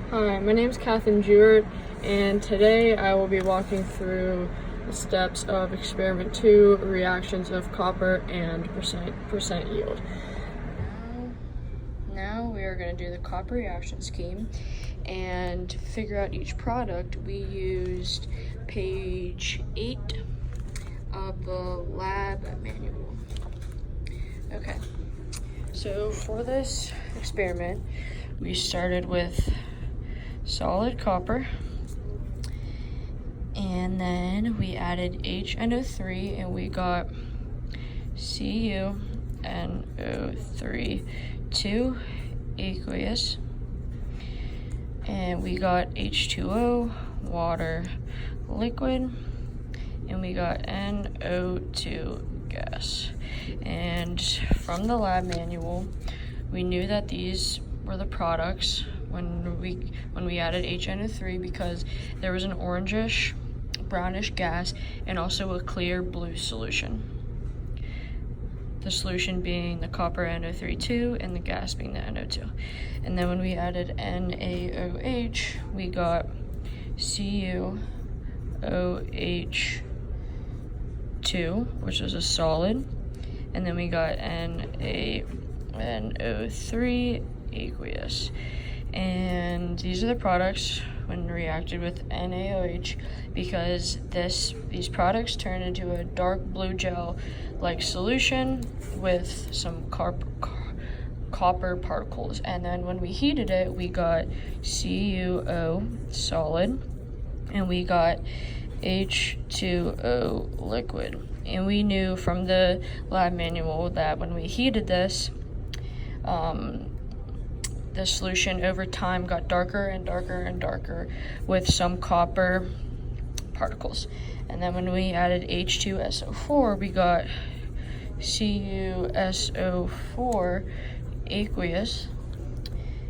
Hi, my name is Katherine Jewett, and today I will be walking through the steps of experiment 2, reactions of copper and percent yield. Now we are going to do the copper reaction scheme, and to figure out each product we used page 8 of the lab manual. Okay, so for this experiment we started with solid copper, and then we added HNO3 and we got CuNO3 2 aqueous, and we got H2O water liquid, and we got NO2 gas. And from the lab manual we knew that these were the products when we added HNO3 because there was an orangish brownish gas and also a clear blue solution. The solution being the copper NO3 and the gas being the NO2. And then when we added NaOH, we got CuOH2, which was a solid, and then we got NaNO3 aqueous. And these are the products when reacted with NaOH, because these products turn into a dark blue gel-like solution with some copper particles. And then when we heated it, we got CuO solid, and we got H2O liquid. And we knew from the lab manual that when we heated this, the solution over time got darker and darker and darker with some copper particles. And then when we added H2SO4, we got CuSO4 aqueous,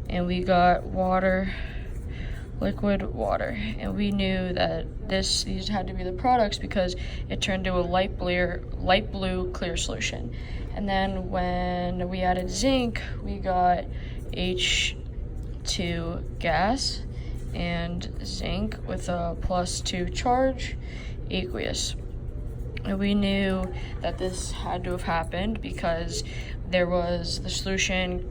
and we got water, liquid water. And we knew that these had to be the products because it turned to a light blue clear solution. And then when we added zinc, we got H2 gas and zinc with a +2 charge aqueous. And we knew that this had to have happened because the solution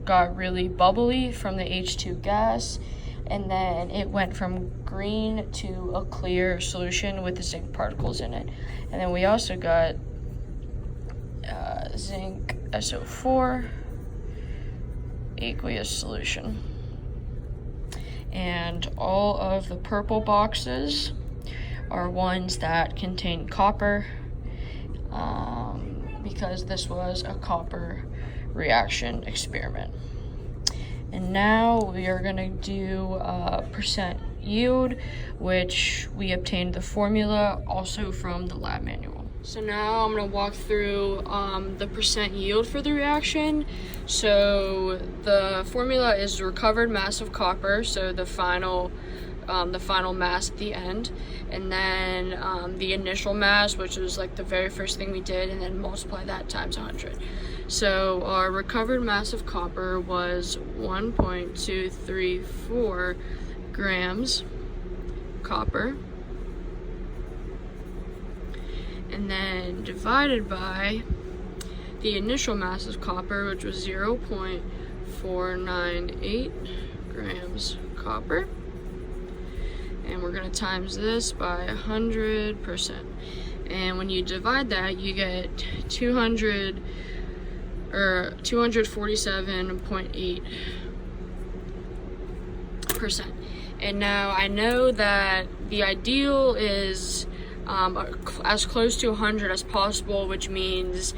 got really bubbly from the H2 gas, and then it went from green to a clear solution with the zinc particles in it. And then we also got zinc SO4 aqueous solution. And all of the purple boxes are ones that contain copper, because this was a copper reaction experiment. And now we are going to do percent yield, which we obtained the formula also from the lab manual. So now I'm going to walk through the percent yield for the reaction. So the formula is recovered mass of copper, so the final mass at the end, and then the initial mass, which was like the very first thing we did, and then multiply that times 100. So our recovered mass of copper was 1.234 grams copper, and then divided by the initial mass of copper, which was 0.498 grams copper. And we're going to times this by 100%. And when you divide that, you get 247.8%. And now I know that the ideal is as close to 100 as possible, which means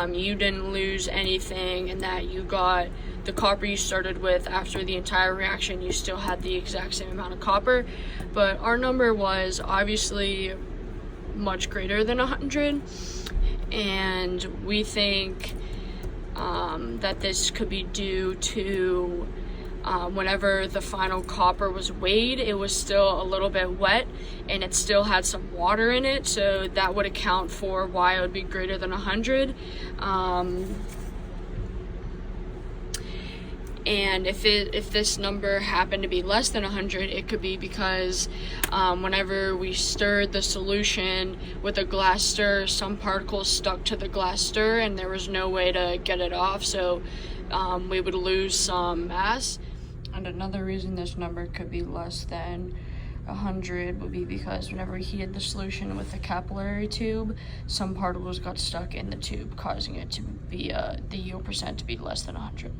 you didn't lose anything, and that you got the copper you started with after the entire reaction, you still had the exact same amount of copper. But our number was obviously much greater than 100, and we think that this could be due to whenever the final copper was weighed, it was still a little bit wet and it still had some water in it, so that would account for why it would be greater than 100. And if this number happened to be less than 100, it could be because whenever we stirred the solution with a glass stir, some particles stuck to the glass stir and there was no way to get it off, so we would lose some mass. And another reason this number could be less than 100 would be because whenever we heated the solution with a capillary tube, some particles got stuck in the tube, causing it to be the yield percent to be less than 100.